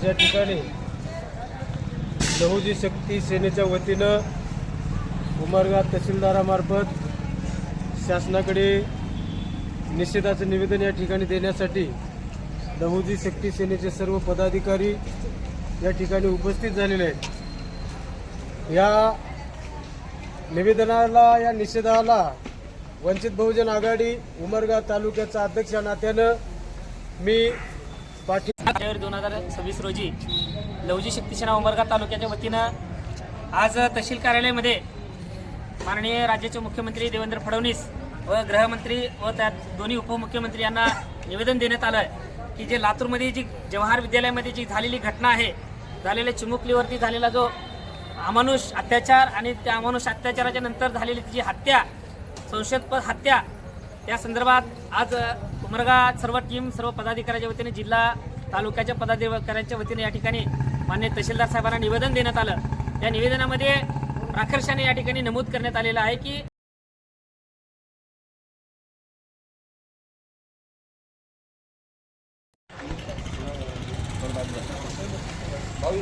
आज या ठिकाणी लहुजी शक्ती सेनेच्या वतीनं उमरगा तहसीलदारामार्फत शासनाकडे निषेधाचं निवेदन या ठिकाणी देण्यासाठी लहुजी शक्ती सेनेचे सर्व पदाधिकारी या ठिकाणी उपस्थित झालेले आहेत। या निवेदनाला या निषेधाला वंचित बहुजन आघाडी उमरगा तालुक्याचा अध्यक्ष या नात्यानं मी 2026 रोजी लहुजी शक्ती सेना उमरगा तालुक्याच्या वतीनं आज तहसील कार्यालयामध्ये माननीय राज्याचे मुख्यमंत्री देवेंद्र फडणवीस व गृहमंत्री व त्यात दोन्ही उपमुख्यमंत्री यांना निवेदन देण्यात आलं आहे की जे लातूरमध्ये जी जवाहर विद्यालयामध्ये जी झालेली घटना आहे, झालेल्या चिमुकलीवरती झालेला जो अमानुष अत्याचार आणि त्या अमानुष अत्याचाराच्या नंतर झालेली तिची हत्या, संशयास्पद हत्या, त्या संदर्भात आज उमरगा सर्व टीम सर्व पदाधिकाऱ्यांच्या वतीने जिल्हा तालुक्याच्या पदाधिकाऱ्यांच्या वतीने या ठिकाणी माननीय तहसीलदार साहेबांना निवेदन देण्यात आलं। या निवेदनामध्ये प्रकर्षाने या ठिकाणी नमूद करण्यात आलेलं आहे की भाऊ